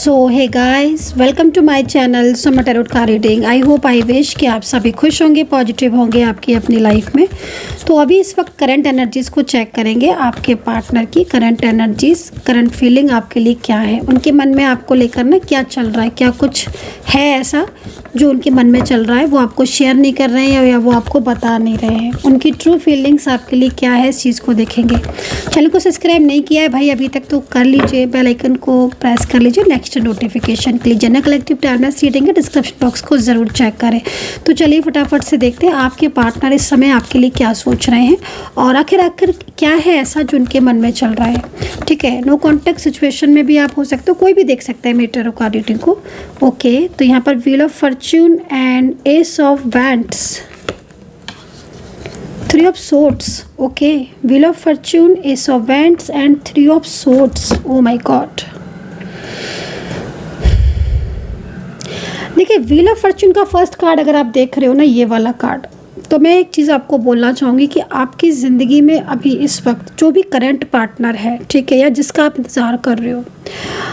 So hey guys, welcome to my channel Soma tarot card reading. I hope I wish कि आप सभी खुश होंगे, पॉजिटिव होंगे आपकी अपनी लाइफ में। तो अभी इस वक्त करंट एनर्जीज़ को चेक करेंगे। आपके पार्टनर की करंट एनर्जीज़, करंट फीलिंग आपके लिए क्या है, उनके मन में आपको लेकर ना क्या चल रहा है, क्या कुछ है ऐसा जो उनके मन में चल रहा है, वो आपको शेयर नहीं कर रहे हैं या वो आपको बता नहीं रहे हैं। उनकी ट्रू फीलिंग्स आपके लिए क्या है, इस चीज़ को देखेंगे। चैनल को सब्सक्राइब नहीं किया है भाई अभी तक तो कर लीजिए, बेल आइकन को प्रेस कर लीजिए नेक्स्ट नोटिफिकेशन के लिए। जनरल कलेक्टिव टाइमलेस रीडिंग के डिस्क्रिप्शन बॉक्स को ज़रूर चेक करें। तो चलिए फटाफट से देखते हैं आपके पार्टनर इस समय आपके लिए क्या सोच रहे हैं और आखिर क्या है ऐसा जो उनके मन में चल रहा है। ठीक है, नो कॉन्टेक्ट सिचुएशन में भी आप हो सकते हो, कोई भी देख सकता है मेरे टैरो कार्ड रीडिंग को। ओके, तो यहाँ पर wheel of Fortune and S of wands, three of swords. Okay, wheel of Fortune, S of wands and three of swords. Oh my God, देखिए व्हील ऑफ फॉर्च्यून का first card अगर आप देख रहे हो ना, ये वाला कार्ड, तो मैं एक चीज़ आपको बोलना चाहूँगी कि आपकी ज़िंदगी में अभी इस वक्त जो भी करंट पार्टनर है, ठीक है, या जिसका आप इंतज़ार कर रहे हो,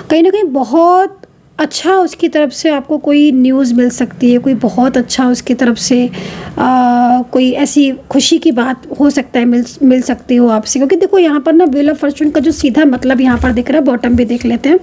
कहीं ना कहीं बहुत अच्छा उसकी तरफ से आपको कोई न्यूज़ मिल सकती है, कोई बहुत अच्छा उसकी तरफ से कोई ऐसी खुशी की बात हो सकता है, मिल सकती हो आपसे। क्योंकि देखो यहाँ पर ना व्हील ऑफ फॉर्च्यून का जो सीधा मतलब यहाँ पर दिख रहा है, बॉटम भी देख लेते हैं।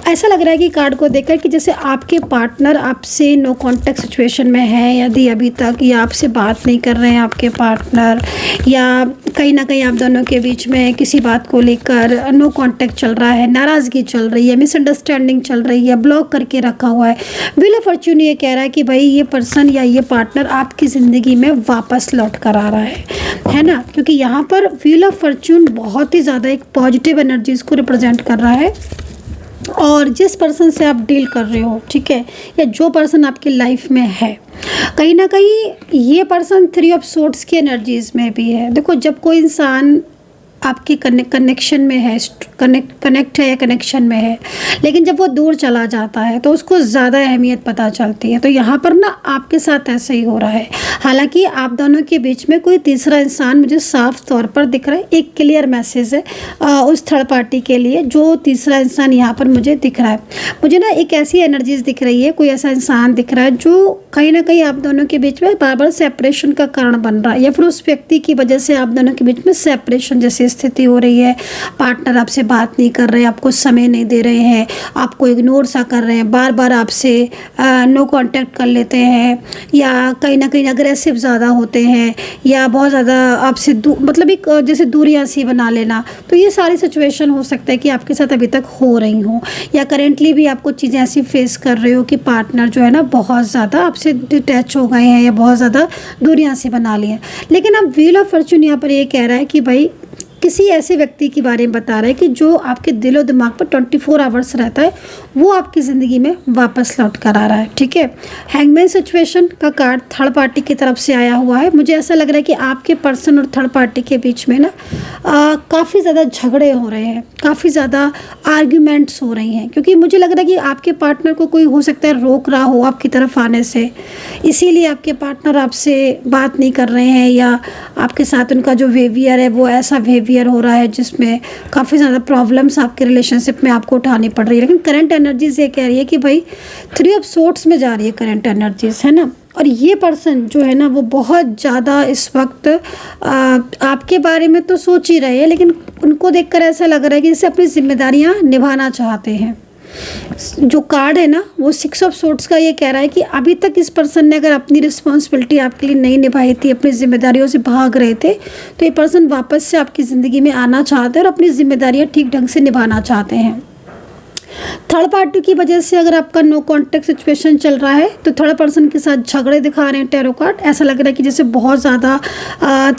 ऐसा लग रहा है कि कार्ड को देखकर कि जैसे आपके पार्टनर आपसे नो कॉन्टेक्ट सिचुएशन में है, यदि अभी तक या आपसे बात नहीं कर रहे हैं आपके पार्टनर, या कहीं ना कहीं आप दोनों के बीच में किसी बात को लेकर नो कॉन्टेक्ट चल रहा है, नाराज़गी चल रही है, मिसअंडरस्टैंडिंग चल रही है, ब्लॉक करके रखा हुआ है। व्हील ऑफ फॉर्च्यून ये कह रहा है कि भाई ये पर्सन या ये पार्टनर आपकी ज़िंदगी में वापस लौट कर आ रहा है ना। क्योंकि यहाँ पर व्हील ऑफ फॉर्च्यून बहुत ही ज़्यादा एक पॉजिटिव एनर्जीज़ को रिप्रेजेंट कर रहा है। और जिस पर्सन से आप डील कर रहे हो, ठीक है, या जो पर्सन आपकी लाइफ में है, कहीं ना कहीं ये पर्सन थ्री ऑफ सोर्ड्स की एनर्जीज़ में भी है। देखो, जब कोई इंसान आपके कनेक्शन में है, कनेक्ट है या कनेक्शन में है, लेकिन जब वो दूर चला जाता है तो उसको ज़्यादा अहमियत पता चलती है। तो यहाँ पर ना आपके साथ ऐसा ही हो रहा है। हालांकि आप दोनों के बीच में कोई तीसरा इंसान मुझे साफ तौर पर दिख रहा है। एक क्लियर मैसेज है उस थर्ड पार्टी के लिए, जो तीसरा इंसान यहाँ पर मुझे दिख रहा है। मुझे ना एक ऐसी एनर्जीज दिख रही है, कोई ऐसा इंसान दिख रहा है जो कहीं ना कहीं आप दोनों के बीच में बार बार सेपरेशन का कारण बन रहा है, या फिर उस व्यक्ति की वजह से आप दोनों के बीच में सेपरेशन जैसी स्थिति हो रही है। पार्टनर आपसे बात नहीं कर रहे हैं, आपको समय नहीं दे रहे हैं, आपको इग्नोर सा कर रहे हैं, बार बार आपसे नो कांटेक्ट कर लेते हैं, या कहीं ना कहीं अग्रेसिव ज़्यादा होते हैं, या बहुत ज़्यादा आपसे मतलब एक जैसे दूरियां सी बना लेना। तो ये सारी सिचुएशन हो सकता है कि आपके साथ अभी तक हो रही हो, या करेंटली भी आपको चीज़ें ऐसी फेस कर रहे हो कि पार्टनर जो है ना बहुत ज़्यादा आपसे डिटैच हो गए हैं या बहुत ज़्यादा दूरियां सी बना ली हैं। लेकिन अब व्हील ऑफ फॉर्च्यून यहाँ पर ये कह रहा है कि भाई किसी ऐसे व्यक्ति के बारे में बता रहा है कि जो आपके दिलो दिमाग पर 24 आवर्स रहता है, वो आपकी ज़िंदगी में वापस लौट कर आ रहा है। ठीक है, हैंगमैन सिचुएशन का कार्ड थर्ड पार्टी की तरफ से आया हुआ है। मुझे ऐसा लग रहा है कि आपके पर्सन और थर्ड पार्टी के बीच में ना काफ़ी ज़्यादा झगड़े हो रहे हैं, काफ़ी ज़्यादा आर्ग्यूमेंट्स हो रही हैं। क्योंकि मुझे लग रहा है कि आपके पार्टनर को कोई हो सकता है रोक रहा हो आपकी तरफ आने से, इसीलिए आपके पार्टनर आपसे बात नहीं कर रहे हैं, या आपके साथ उनका जो बिहेवियर है वो ऐसा बिहेवियर हो रहा है जिसमें काफ़ी ज़्यादा प्रॉब्लम्स आपके रिलेशनशिप में आपको उठानी पड़ रही है। लेकिन करंट एनर्जीज ये कह रही है कि भाई थ्री ऑफ सोर्ड्स में जा रही है करंट एनर्जीज, है ना। और ये पर्सन जो है ना वो बहुत ज़्यादा इस वक्त आपके बारे में तो सोच ही रहे हैं, लेकिन उनको देखकर ऐसा लग रहा है कि जैसे अपनी जिम्मेदारियां निभाना चाहते हैं। जो कार्ड है ना वो सिक्स ऑफ सोर्ड्स का ये कह रहा है कि अभी तक इस पर्सन ने अगर अपनी रिस्पॉन्सिबिलिटी आपके लिए नहीं निभाई थी, अपनी जिम्मेदारियों से भाग रहे थे, तो ये पर्सन वापस से आपकी ज़िंदगी में आना चाहते हैं और अपनी जिम्मेदारियां ठीक ढंग से निभाना चाहते हैं। थर्ड पार्टी की वजह से अगर आपका नो कॉन्टेक्ट सिचुएशन चल रहा है तो थर्ड पर्सन के साथ झगड़े दिखा रहे हैं टैरो कार्ड। ऐसा लग रहा है कि जैसे बहुत ज़्यादा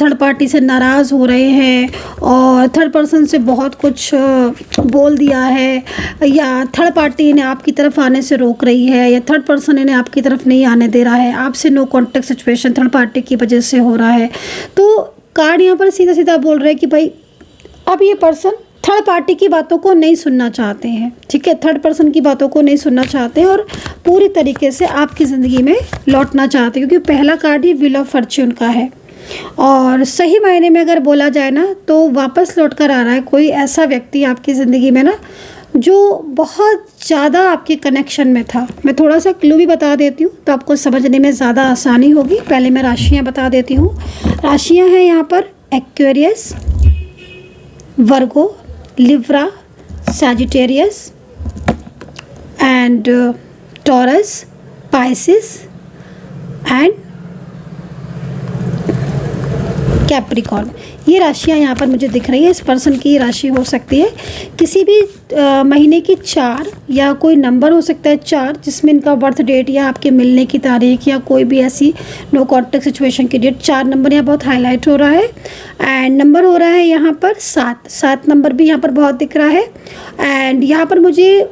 थर्ड पार्टी से नाराज़ हो रहे हैं और थर्ड पर्सन से बहुत कुछ बोल दिया है, या थर्ड पार्टी इन्हें आपकी तरफ आने से रोक रही है, या थर्ड पर्सन इन्हें आपकी तरफ नहीं आने दे रहा है। आपसे no contact situation third party की वजह से हो रहा है। तो कार्ड यहाँ पर सीधा सीधा बोल रहे हैं कि भाई अब ये पर्सन थर्ड पार्टी की बातों को नहीं सुनना चाहते हैं। ठीक है, थर्ड पर्सन की बातों को नहीं सुनना चाहते हैं और पूरी तरीके से आपकी ज़िंदगी में लौटना चाहते हैं। क्योंकि पहला card he wheel of Fortune का है। और सही मायने में अगर बोला जाए ना तो वापस लौट कर आ रहा है कोई ऐसा व्यक्ति आपकी ज़िंदगी में ना जो बहुत ज़्यादा आपके कनेक्शन में था। मैं थोड़ा सा क्लू भी बता देती हूँ तो आपको समझने में ज़्यादा आसानी होगी। पहले मैं राशियाँ बता देती हूँ। राशियाँ हैं यहाँ पर Aquarius, Virgo, Libra, Sagittarius and taurus, Pisces and Capricorn. ये राशियाँ यहाँ पर मुझे दिख रही है। इस पर्सन की राशि हो सकती है किसी भी महीने की 4 या कोई नंबर हो सकता है 4 जिसमें इनका बर्थ डेट या आपके मिलने की तारीख या कोई भी ऐसी नो कॉन्टेक्ट सिचुएशन की डेट। 4 नंबर यहाँ बहुत हाईलाइट हो रहा है एंड नंबर हो रहा है यहाँ पर 7 नंबर भी यहाँ पर बहुत दिख रहा है एंड यहाँ पर मुझे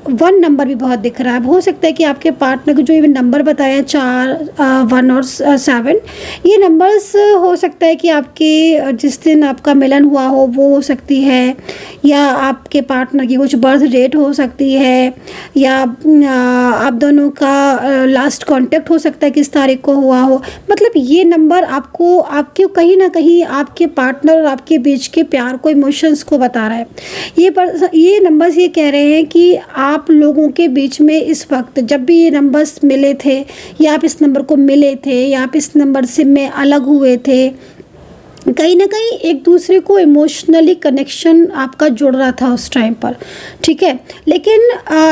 1 नंबर भी बहुत दिख रहा है। हो सकता है कि आपके पार्टनर को जो ये नंबर बताया 4, 1 और 7, ये नंबर्स हो सकता है कि आपके जिस दिन आपका मिलन हुआ हो वो हो सकती है, या आपके पार्टनर की कुछ बर्थ डेट हो सकती है, या आप दोनों का लास्ट कांटेक्ट हो सकता है किस तारीख को हुआ हो। मतलब ये नंबर आपको आपके कहीं ना कहीं आपके पार्टनर और आपके बीच के प्यार को, इमोशंस को बता रहा है। ये नंबर्स ये कह रहे हैं कि आप लोगों के बीच में इस वक्त जब भी ये नंबर्स मिले थे या आप इस नंबर को मिले थे या आप इस नंबर से में अलग हुए थे, कहीं ना कहीं एक दूसरे को इमोशनली कनेक्शन आपका जुड़ रहा था उस टाइम पर, ठीक है। लेकिन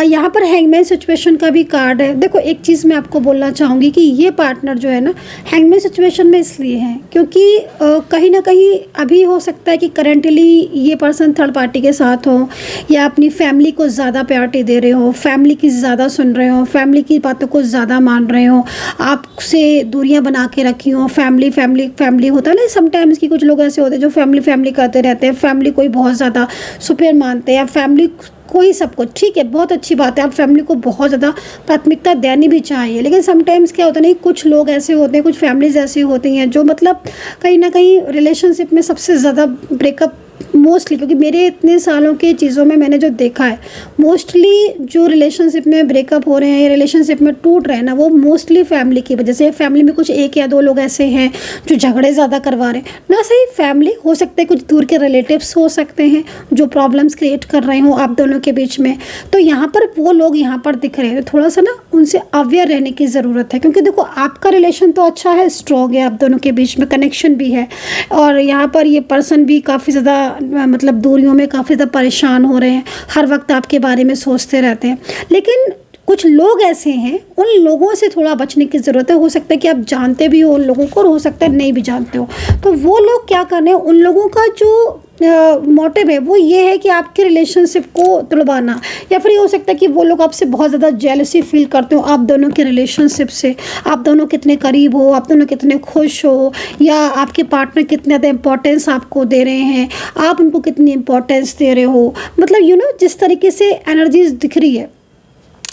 यहाँ पर हैंगमैन सिचुएशन का भी कार्ड है। देखो एक चीज़ मैं आपको बोलना चाहूँगी कि ये पार्टनर जो है ना हैंगमैन सिचुएशन में इसलिए है क्योंकि कहीं ना कहीं अभी हो सकता है कि करेंटली ये पर्सन थर्ड पार्टी के साथ हो या अपनी फैमिली को ज़्यादा प्रायोरिटी दे रहे हो, फैमिली की ज़्यादा सुन रहे हो, फैमिली की बातों को ज़्यादा मान रहे हो, आपसे दूरियाँ बना के रखी हो। फैमिली होता है ना समटाइम्स कि कुछ लोग ऐसे होते हैं जो फैमिली करते रहते हैं, फैमिली को ही बहुत ज़्यादा सुपर मानते हैं, फैमिली कोई सब कुछ ठीक है, बहुत अच्छी बात है, आप फैमिली को बहुत ज़्यादा प्राथमिकता देनी भी चाहिए। लेकिन समटाइम्स क्या होता है नहीं, कुछ लोग ऐसे होते हैं, कुछ फैमिलीज ऐसी होती हैं जो मतलब कहीं ना कहीं रिलेशनशिप में सबसे ज़्यादा ब्रेकअप मोस्टली, क्योंकि मेरे इतने सालों के चीज़ों में मैंने जो देखा है मोस्टली जो रिलेशनशिप में ब्रेकअप हो रहे हैं, रिलेशनशिप में टूट रहे हैं ना, वो मोस्टली फैमिली की वजह से। फैमिली में कुछ 1 या 2 लोग ऐसे हैं जो झगड़े ज़्यादा करवा रहे हैं ना। सही फैमिली हो सकते हैं, कुछ दूर के रिलेटिव्स हो सकते हैं जो प्रॉब्लम्स क्रिएट कर रहे हो आप दोनों के बीच में। तो यहाँ पर वो लोग यहाँ पर दिख रहे हैं, थोड़ा सा ना उनसे अवेयर रहने की ज़रूरत है। क्योंकि देखो आपका रिलेशन तो अच्छा है, स्ट्रॉन्ग है, आप दोनों के बीच में कनेक्शन भी है और यहाँ पर ये पर्सन भी काफ़ी ज़्यादा मतलब दूरियों में काफ़ी ज़्यादा परेशान हो रहे हैं, हर वक्त आपके बारे में सोचते रहते हैं। लेकिन कुछ लोग ऐसे हैं, उन लोगों से थोड़ा बचने की ज़रूरत है। हो सकता है कि आप जानते भी हो उन लोगों को और हो सकता है नहीं भी जानते हो। तो वो लोग क्या कर रहे हैं, उन लोगों का जो मोटिव है वो ये है कि आपके रिलेशनशिप को तुड़वाना, या फिर ये हो सकता है कि वो लोग आपसे बहुत ज़्यादा जेलसी फील करते हो आप दोनों के रिलेशनशिप से। आप दोनों कितने करीब हो, आप दोनों कितने खुश हो, या आपके पार्टनर कितने ज़्यादा इंपॉर्टेंस आपको दे रहे हैं, आप उनको कितनी इंपॉर्टेंस दे रहे हो। मतलब जिस तरीके से एनर्जीज दिख रही है,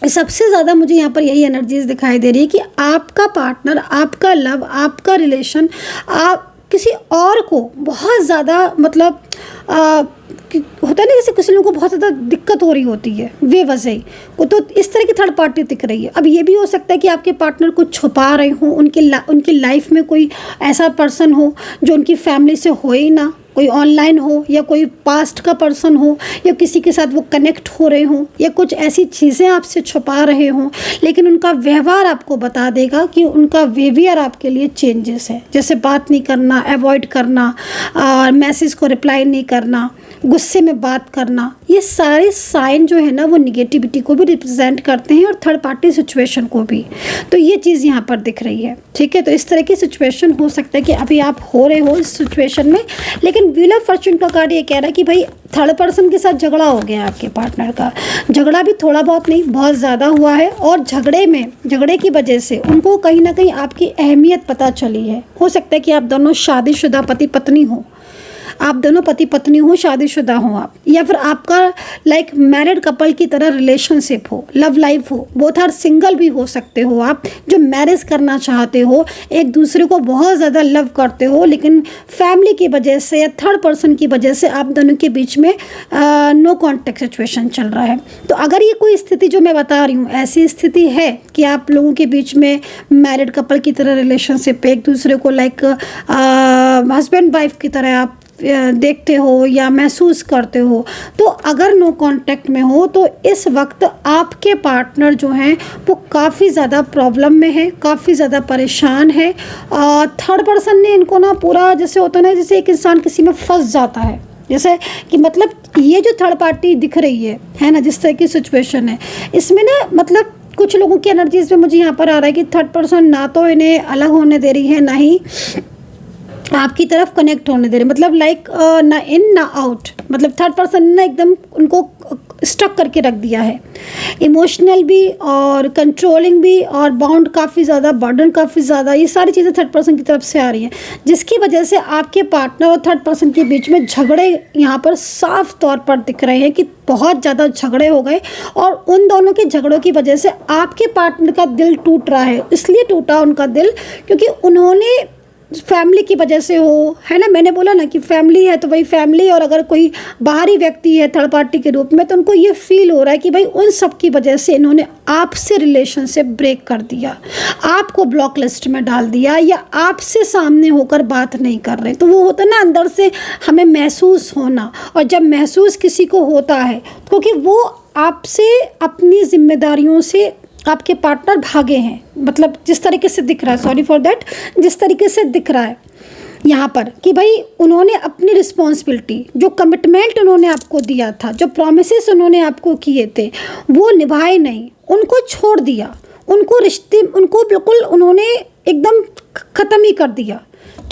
सबसे ज़्यादा मुझे यहाँ पर यही एनर्जीज दिखाई दे रही है कि आपका पार्टनर, आपका लव, आपका रिलेशन आप किसी और को बहुत ज़्यादा मतलब होता है ना, जैसे किसी लोगों को बहुत ज़्यादा दिक्कत हो रही होती है बेवजह ही, तो इस तरह की थर्ड पार्टी दिख रही है। अब ये भी हो सकता है कि आपके पार्टनर को छुपा रहे हो, उनकी लाइफ में कोई ऐसा पर्सन हो जो उनकी फैमिली से हो ही ना, कोई ऑनलाइन हो या कोई पास्ट का पर्सन हो या किसी के साथ वो कनेक्ट हो रहे हों या कुछ ऐसी चीज़ें आपसे छुपा रहे हों। लेकिन उनका व्यवहार आपको बता देगा कि उनका बिहेवियर आपके लिए चेंजेस है, जैसे बात नहीं करना, अवॉइड करना, मैसेज को रिप्लाई नहीं करना, गुस्से में बात करना। ये सारे साइन जो है ना वो निगेटिविटी को भी रिप्रेजेंट करते हैं और थर्ड पार्टी सिचुएशन को भी। तो ये चीज़ यहाँ पर दिख रही है, ठीक है। तो इस तरह की सिचुएशन हो सकता है कि अभी आप हो रहे हो इस सिचुएशन में। लेकिन व्हील ऑफ फॉर्च्यून का कार्ड ये कह रहा है कि भाई थर्ड पर्सन के साथ झगड़ा हो गया, आपके पार्टनर का झगड़ा भी थोड़ा बहुत नहीं बहुत ज़्यादा हुआ है, और झगड़े की वजह से उनको कहीं ना कहीं आपकी अहमियत पता चली है। हो सकता है कि आप दोनों शादीशुदा पति पत्नी हो, आप दोनों पति पत्नी हो, शादीशुदा हो आप, या फिर आपका लाइक मैरिड कपल की तरह रिलेशनशिप हो, लव लाइफ हो, बोथ आर सिंगल भी हो सकते हो आप, जो मैरिज करना चाहते हो, एक दूसरे को बहुत ज़्यादा लव करते हो, लेकिन फैमिली की वजह से या थर्ड पर्सन की वजह से आप दोनों के बीच में नो कॉन्टेक्ट सिचुएशन चल रहा है। तो अगर ये कोई स्थिति जो मैं बता रही हूँ ऐसी स्थिति है कि आप लोगों के बीच में मैरिड कपल की तरह रिलेशनशिप है, एक दूसरे को लाइक हस्बैंड वाइफ की तरह आप देखते हो या महसूस करते हो, तो अगर नो कांटेक्ट में हो तो इस वक्त आपके पार्टनर जो हैं वो काफ़ी ज़्यादा प्रॉब्लम में है, काफ़ी ज़्यादा परेशान है। थर्ड पर्सन ने इनको ना पूरा, जैसे होता है ना, जैसे एक इंसान किसी में फंस जाता है, जैसे कि मतलब ये जो थर्ड पार्टी दिख रही है ना, जिस तरह की सिचुएशन है, इसमें ना मतलब कुछ लोगों की एनर्जीज में मुझे यहाँ पर आ रहा है कि थर्ड पर्सन ना तो इन्हें अलग होने दे रही है, ना ही आपकी तरफ कनेक्ट होने दे रहे, मतलब लाइक ना इन ना आउट, मतलब थर्ड पर्सन ने एकदम उनको स्टक करके रख दिया है, इमोशनल भी और कंट्रोलिंग भी और बाउंड काफ़ी ज़्यादा, बर्डन काफ़ी ज़्यादा, ये सारी चीज़ें थर्ड पर्सन की तरफ से आ रही हैं, जिसकी वजह से आपके पार्टनर और थर्ड पर्सन के बीच में झगड़े यहाँ पर साफ तौर पर दिख रहे हैं कि बहुत ज़्यादा झगड़े हो गए, और उन दोनों के झगड़ों की वजह से आपके पार्टनर का दिल टूट रहा है। इसलिए टूटा उनका दिल क्योंकि उन्होंने फैमिली की वजह से हो, है ना, मैंने बोला ना कि फैमिली है तो वही फैमिली, और अगर कोई बाहरी व्यक्ति है थर्ड पार्टी के रूप में तो उनको ये फील हो रहा है कि भाई उन सब की वजह से इन्होंने आपसे रिलेशनशिप ब्रेक कर दिया, आपको ब्लॉक लिस्ट में डाल दिया, या आपसे सामने होकर बात नहीं कर रहे। तो वो होता है ना अंदर से हमें महसूस होना, और जब महसूस किसी को होता है क्योंकि वो आपसे अपनी जिम्मेदारियों से आपके पार्टनर भागे हैं, मतलब जिस तरीके से दिख रहा है, सॉरी फॉर दैट, जिस तरीके से दिख रहा है यहाँ पर कि भाई उन्होंने अपनी रिस्पॉन्सिबिलिटी, जो कमिटमेंट उन्होंने आपको दिया था, जो प्रॉमिसेस उन्होंने आपको किए थे, वो निभाए नहीं, उनको छोड़ दिया, उनको रिश्ते, उनको बिल्कुल उन्होंने एकदम ख़त्म ही कर दिया,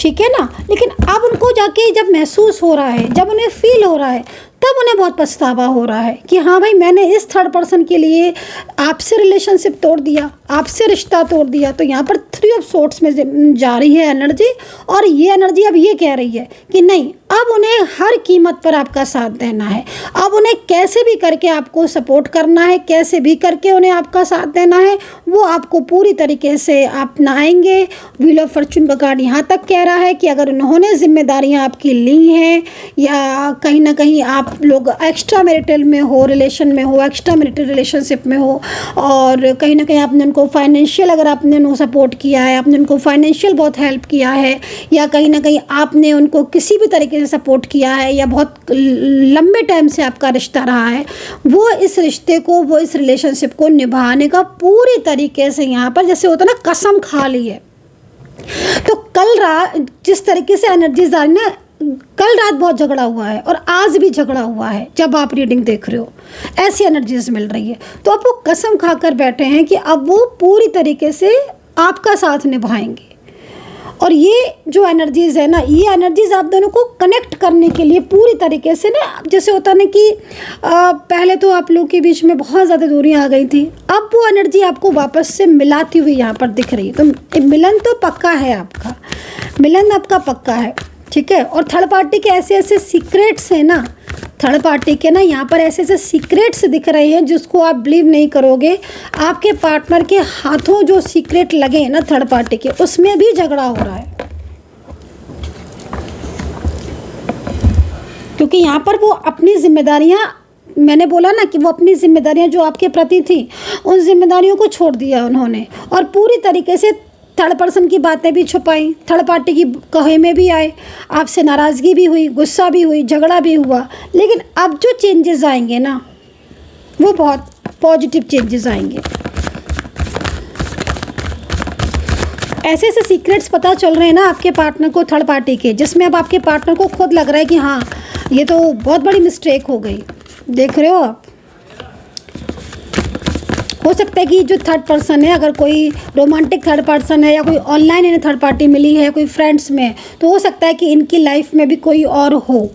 ठीक है ना। लेकिन अब उनको जाके जब महसूस हो रहा है, जब उन्हें फील हो रहा है, तब उन्हें बहुत पछतावा हो रहा है कि हाँ भाई मैंने इस थर्ड पर्सन के लिए आपसे रिलेशनशिप तोड़ दिया, आपसे रिश्ता तोड़ दिया। तो यहाँ पर 3 ऑफ सोर्ट्स में जा रही है एनर्जी, और ये एनर्जी अब ये कह रही है कि नहीं, अब उन्हें हर कीमत पर आपका साथ देना है, अब उन्हें कैसे भी करके आपको सपोर्ट करना है, कैसे भी करके उन्हें आपका साथ देना है, वो आपको पूरी तरीके से अपनाएंगे। व्हील ऑफ फॉर्चून का कार्ड यहाँ तक कह रहा है कि अगर उन्होंने जिम्मेदारियाँ आपकी ली हैं, या कहीं ना कहीं आप लोग एक्स्ट्रा मैरिटल में हो, रिलेशन में हो, एक्स्ट्रा मैरिटल रिलेशनशिप में हो, और कहीं ना कहीं आपने उनको फाइनेंशियल, अगर आपने उनको सपोर्ट किया है, आपने उनको फाइनेंशियल बहुत हेल्प किया है, या कहीं ना कहीं आपने उनको किसी भी तरीके से सपोर्ट किया है, या बहुत लंबे टाइम से आपका रिश्ता रहा है, वो इस रिश्ते को, वो इस रिलेशनशिप को निभाने का पूरी तरीके से यहाँ पर जैसे होता है ना कसम खा ली है। तो कल रात जिस तरीके से एनर्जीज आ रही ना, कल रात बहुत झगड़ा हुआ है और आज भी झगड़ा हुआ है, जब आप रीडिंग देख रहे हो ऐसी एनर्जीज मिल रही है। तो आप वो कसम खाकर बैठे हैं कि अब वो पूरी तरीके से आपका साथ निभाएंगे। और ये जो एनर्जीज़ है ना, ये एनर्जीज़ आप दोनों को कनेक्ट करने के लिए पूरी तरीके से ना, जैसे होता ना कि पहले तो आप लोग के बीच में बहुत ज़्यादा दूरियां आ गई थी, अब वो एनर्जी आपको वापस से मिलाती हुई यहाँ पर दिख रही है। तो मिलन तो पक्का है, आपका मिलन आपका पक्का है, ठीक है। और थर्ड पार्टी के ऐसे ऐसे सीक्रेट्स हैं ना, थर्ड पार्टी के ना यहाँ पर ऐसे ऐसे सीक्रेट्स दिख रहे हैं जिसको आप बिलीव नहीं करोगे। आपके पार्टनर के हाथों जो सीक्रेट लगे हैं ना थर्ड पार्टी के, उसमें भी झगड़ा हो रहा है, क्योंकि यहाँ पर वो अपनी जिम्मेदारियाँ, मैंने बोला ना कि वो अपनी जिम्मेदारियाँ जो आपके प्रति थी, उन जिम्मेदारियों को छोड़ दिया उन्होंने, और पूरी तरीके से थर्ड पर्सन की बातें भी छुपाई, थर्ड पार्टी की कहे में भी आए, आपसे नाराज़गी भी हुई, गुस्सा भी हुई, झगड़ा भी हुआ। लेकिन अब जो चेंजेस आएंगे ना, वो बहुत पॉजिटिव चेंजेस आएंगे। ऐसे ऐसे सीक्रेट्स पता चल रहे हैं ना आपके पार्टनर को थर्ड पार्टी के, जिसमें अब आपके पार्टनर को खुद लग रहा है कि हाँ ये तो बहुत बड़ी मिस्टेक हो गई। देख रहे हो आप, हो सकता है कि जो थर्ड पर्सन है, अगर कोई रोमांटिक थर्ड पर्सन है या कोई ऑनलाइन इन्हें थर्ड पार्टी मिली है, कोई फ्रेंड्स में, तो हो सकता है कि इनकी लाइफ में भी कोई और हो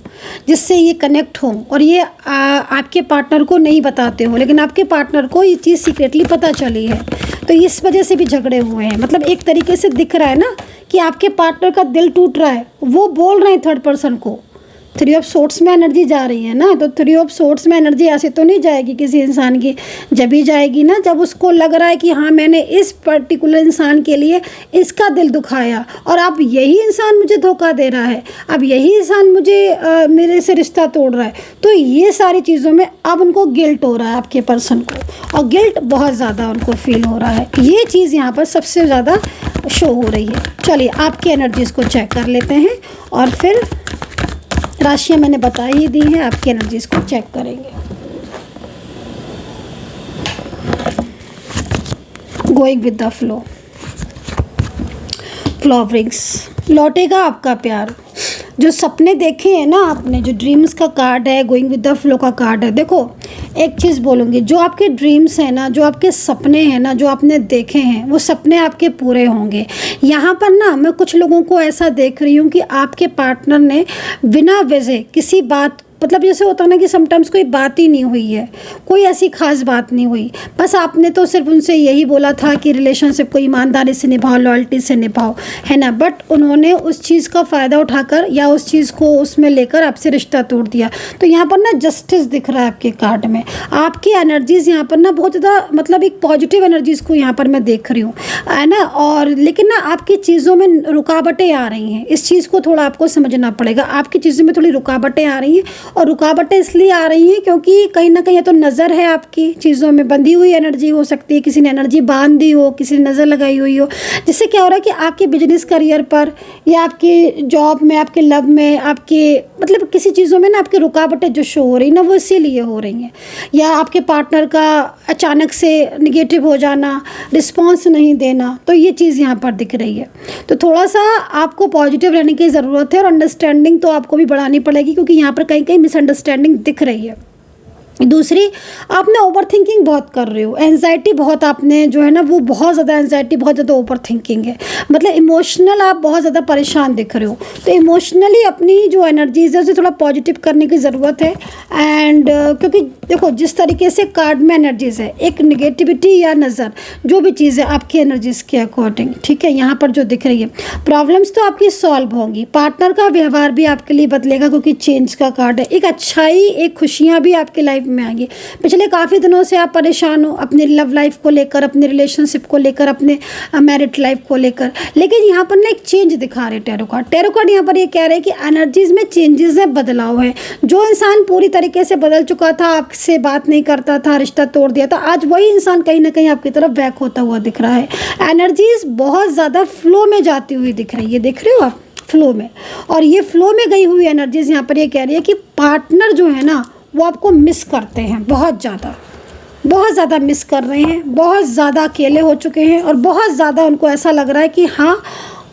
जिससे ये कनेक्ट हो, और ये आपके पार्टनर को नहीं बताते हो, लेकिन आपके पार्टनर को ये चीज़ सीक्रेटली पता चली है, तो इस वजह से भी झगड़े हुए हैं। मतलब एक तरीके से दिख रहा है ना कि आपके पार्टनर का दिल टूट रहा है, वो बोल रहे हैं थर्ड पर्सन को थ्री ऑफ सोर्ट्स में एनर्जी जा रही है ना, तो थ्री ऑफ सोर्ट्स में एनर्जी ऐसे तो नहीं जाएगी किसी इंसान की, जब ही जाएगी ना जब उसको लग रहा है कि हाँ मैंने इस पर्टिकुलर इंसान के लिए इसका दिल दुखाया और अब यही इंसान मुझे धोखा दे रहा है, अब यही इंसान मुझे मेरे से रिश्ता तोड़ रहा है। तो ये सारी चीज़ों में अब उनको गिल्ट हो रहा है आपके पर्सन को, और गिल्ट बहुत ज़्यादा उनको फील हो रहा है। ये चीज़ यहाँ पर सबसे ज़्यादा शो हो रही है। चलिए आपकी एनर्जीज़ को चेक कर लेते हैं और फिर राशियाँ मैंने बता ही दी हैं, आपकी एनर्जीज़ को चेक करेंगे। गोइंग विद द फ्लो, फ्लॉवरिंग्स, लौटेगा आपका प्यार। जो सपने देखे हैं ना आपने, जो ड्रीम्स का कार्ड है, गोइंग विद द फ्लो का कार्ड है। देखो एक चीज़ बोलूँगी, जो आपके ड्रीम्स हैं ना, जो आपके सपने हैं ना, जो आपने देखे हैं वो सपने आपके पूरे होंगे। यहाँ पर ना मैं कुछ लोगों को ऐसा देख रही हूँ कि आपके पार्टनर ने बिना वजह किसी बात, मतलब जैसे होता है ना कि समटाइम्स कोई बात ही नहीं हुई है, कोई ऐसी खास बात नहीं हुई, बस आपने तो सिर्फ उनसे यही बोला था कि रिलेशनशिप को ईमानदारी से निभाओ, लॉयल्टी से निभाओ, है ना, बट उन्होंने उस चीज़ का फ़ायदा उठाकर या उस चीज़ को उसमें लेकर आपसे रिश्ता तोड़ दिया। तो यहाँ पर ना जस्टिस दिख रहा है आपके कार्ड में। आपकी एनर्जीज़ यहाँ पर ना बहुत ज़्यादा, मतलब एक पॉजिटिव एनर्जीज़ को यहाँ पर मैं देख रही हूँ, है ना। और लेकिन ना आपकी चीज़ों में रुकावटें आ रही हैं, इस चीज़ को थोड़ा आपको समझना पड़ेगा। आपकी चीज़ों में थोड़ी रुकावटें आ रही हैं, और रुकावटें इसलिए आ रही हैं क्योंकि कहीं ना कहीं तो नज़र है आपकी चीज़ों में, बंधी हुई एनर्जी हो सकती है, किसी ने एनर्जी बांध दी हो, किसी ने नज़र लगाई हुई हो, जिससे क्या हो रहा है कि आपके बिजनेस करियर पर या आपकी जॉब में, आपके लव में, आपके मतलब किसी चीज़ों में ना आपकी रुकावटें जो शो हो रही ना वो इसीलिए हो रही हैं। या आपके पार्टनर का अचानक से निगेटिव हो जाना, रिस्पॉन्स नहीं देना, तो ये चीज़ यहाँ पर दिख रही है। तो थोड़ा सा आपको पॉजिटिव रहने की ज़रूरत है, और अंडरस्टैंडिंग तो आपको भी बढ़ानी पड़ेगी, क्योंकि यहाँ पर कहीं कहीं मिसअंडरस्टैंडिंग दिख रही है। दूसरी, आपने ओवर थिंकिंग बहुत कर रहे हो, एंजाइटी बहुत आपने जो है ना वो बहुत ज़्यादा एंजाइटी, बहुत ज़्यादा ओवर थिंकिंग है, मतलब इमोशनल आप बहुत ज़्यादा परेशान दिख रहे हो। तो इमोशनली अपनी जो एनर्जीज है उसे थोड़ा पॉजिटिव करने की ज़रूरत है। एंड क्योंकि देखो जिस तरीके से कार्ड में एनर्जीज है, एक निगेटिविटी या नज़र जो भी चीज़ है आपकी एनर्जीज के अकॉर्डिंग, ठीक है, यहाँ पर जो दिख रही है प्रॉब्लम्स तो आपकी सॉल्व होंगी, पार्टनर का व्यवहार भी आपके लिए बदलेगा क्योंकि चेंज का कार्ड है, एक अच्छाई, एक खुशियाँ भी आपकी लाइफ में आएंगी। पिछले काफ़ी दिनों से आप परेशान हो अपनी लव लाइफ को लेकर, अपने रिलेशनशिप को लेकर, अपने मैरिड लाइफ को लेकर, लेकिन यहाँ पर ना एक चेंज दिखा रहे टैरो कार्ड यहाँ पर ये कह रहे हैं कि एनर्जीज में चेंजेस है, बदलाव है। जो इंसान पूरी तरीके से बदल चुका था, आपसे बात नहीं करता था, रिश्ता तोड़ दिया था, आज वही इंसान कहीं ना कहीं आपकी तरफ बैक होता हुआ दिख रहा है। एनर्जीज बहुत ज़्यादा फ्लो में जाती हुई दिख रही है, देख रहे हो आप, फ्लो में। और ये फ्लो में गई हुई एनर्जीज यहाँ पर ये कह रही है कि पार्टनर जो है ना वो आपको मिस करते हैं, बहुत ज़्यादा मिस कर रहे हैं, बहुत ज़्यादा अकेले हो चुके हैं, और बहुत ज़्यादा उनको ऐसा लग रहा है कि हाँ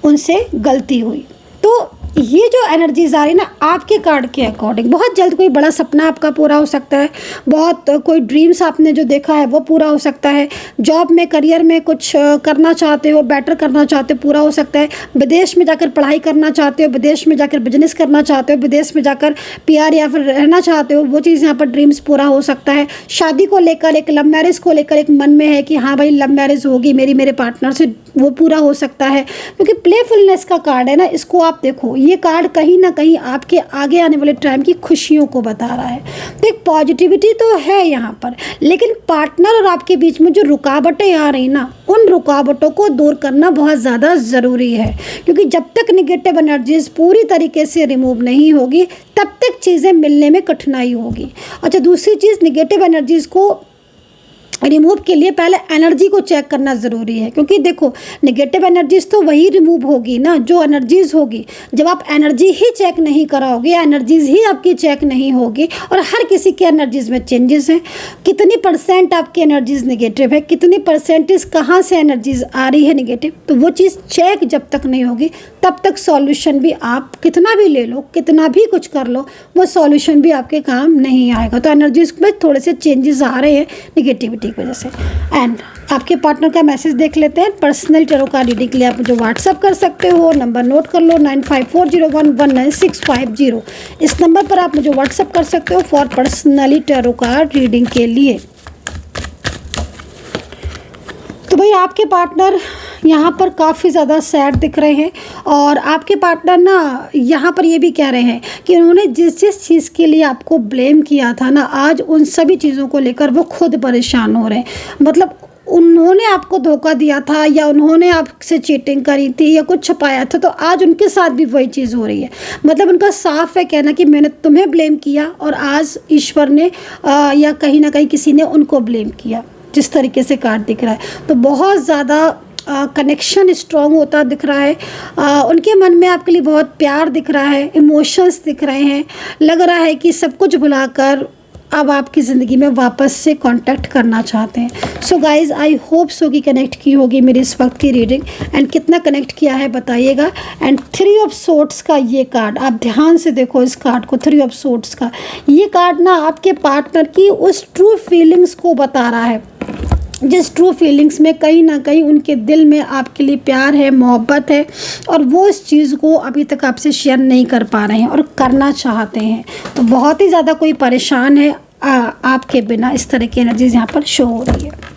उनसे गलती हुई। तो ये जो एनर्जीज आ रही ना आपके कार्ड के अकॉर्डिंग, बहुत जल्द कोई बड़ा सपना आपका पूरा हो सकता है, बहुत कोई ड्रीम्स आपने जो देखा है वो पूरा हो सकता है, जॉब में, करियर में कुछ करना चाहते हो, बेटर करना चाहते हो, पूरा हो सकता है, विदेश में जाकर पढ़ाई करना चाहते हो, विदेश में जाकर बिजनेस करना चाहते हो, विदेश में जाकर पीआर या फिर रहना चाहते हो, वो चीज़ यहाँ पर ड्रीम्स पूरा हो सकता है। शादी को लेकर, एक लव मैरिज को लेकर एक मन में है कि हाँ भाई लव मैरिज होगी मेरी मेरे पार्टनर से, वो पूरा हो सकता है, क्योंकि प्लेफुलनेस का कार्ड है ना, इसको आप देखो, ये कार्ड कहीं ना कहीं आपके आगे आने वाले टाइम की खुशियों को बता रहा है। तो एक पॉजिटिविटी तो है यहाँ पर, लेकिन पार्टनर और आपके बीच में जो रुकावटें आ रही ना, उन रुकावटों को दूर करना बहुत ज़्यादा ज़रूरी है, क्योंकि जब तक निगेटिव एनर्जीज पूरी तरीके से रिमूव नहीं होगी तब तक चीज़ें मिलने में कठिनाई होगी। अच्छा, दूसरी चीज़, निगेटिव एनर्जीज को रिमूव के लिए पहले एनर्जी को चेक करना ज़रूरी है, क्योंकि देखो नेगेटिव एनर्जीज तो वही रिमूव होगी ना जो एनर्जीज होगी। जब आप एनर्जी ही चेक नहीं कराओगे, एनर्जीज ही आपकी चेक नहीं होगी, और हर किसी के एनर्जीज में चेंजेस हैं, कितनी परसेंट आपकी एनर्जीज नेगेटिव है, कितनी परसेंटेज कहाँ से एनर्जीज आ रही है नेगेटिव, तो वो चीज़ चेक जब तक नहीं होगी तब तक सॉल्यूशन भी आप कितना भी ले लो, कितना भी कुछ कर लो, वो सॉल्यूशन भी आपके काम नहीं आएगा। तो एनर्जीज में थोड़े से चेंजेस आ रहे हैं नेगेटिविटी की वजह से। एंड आपके पार्टनर का मैसेज देख लेते हैं। पर्सनल टैरो कार्ड रीडिंग के लिए आप मुझे व्हाट्सअप कर सकते हो, नंबर नोट कर लो 9540119650। इस नंबर पर आप मुझे व्हाट्सअप कर सकते हो for personally tarot card reading के लिए। तो भाई आपके पार्टनर यहाँ पर काफ़ी ज़्यादा सैड दिख रहे हैं और आपके पार्टनर ना यहाँ पर ये भी कह रहे हैं कि उन्होंने जिस जिस चीज़ के लिए आपको ब्लेम किया था ना, आज उन सभी चीज़ों को लेकर वो खुद परेशान हो रहे हैं। मतलब उन्होंने आपको धोखा दिया था या उन्होंने आपसे चीटिंग करी थी या कुछ छुपाया था, तो आज उनके साथ भी वही चीज़ हो रही है। मतलब उनका साफ है कहना कि मैंने तुम्हें ब्लेम किया और आज ईश्वर ने या कहीं ना कहीं किसी ने उनको ब्लेम किया, जिस तरीके से कार्ड दिख रहा है। तो बहुत ज़्यादा कनेक्शन स्ट्रॉन्ग होता दिख रहा है। उनके मन में आपके लिए बहुत प्यार दिख रहा है, इमोशंस दिख रहे हैं। लग रहा है कि सब कुछ भुलाकर अब आपकी ज़िंदगी में वापस से कांटेक्ट करना चाहते हैं। So guys, I hope so कि कनेक्ट की होगी मेरी इस वक्त की रीडिंग, एंड कितना कनेक्ट किया है बताइएगा। एंड 3 ऑफ सोर्ड्स का ये कार्ड, आप ध्यान से देखो इस कार्ड को। 3 ऑफ सोर्ड्स का ये कार्ड ना आपके पार्टनर की उस ट्रू फीलिंग्स को बता रहा है, जिस ट्रू फीलिंग्स में कहीं ना कहीं उनके दिल में आपके लिए प्यार है, मोहब्बत है, और वो इस चीज़ को अभी तक आपसे शेयर नहीं कर पा रहे हैं और करना चाहते हैं। तो बहुत ही ज़्यादा कोई परेशान है आपके बिना, इस तरह की एनर्जीज यहाँ पर शो हो रही है।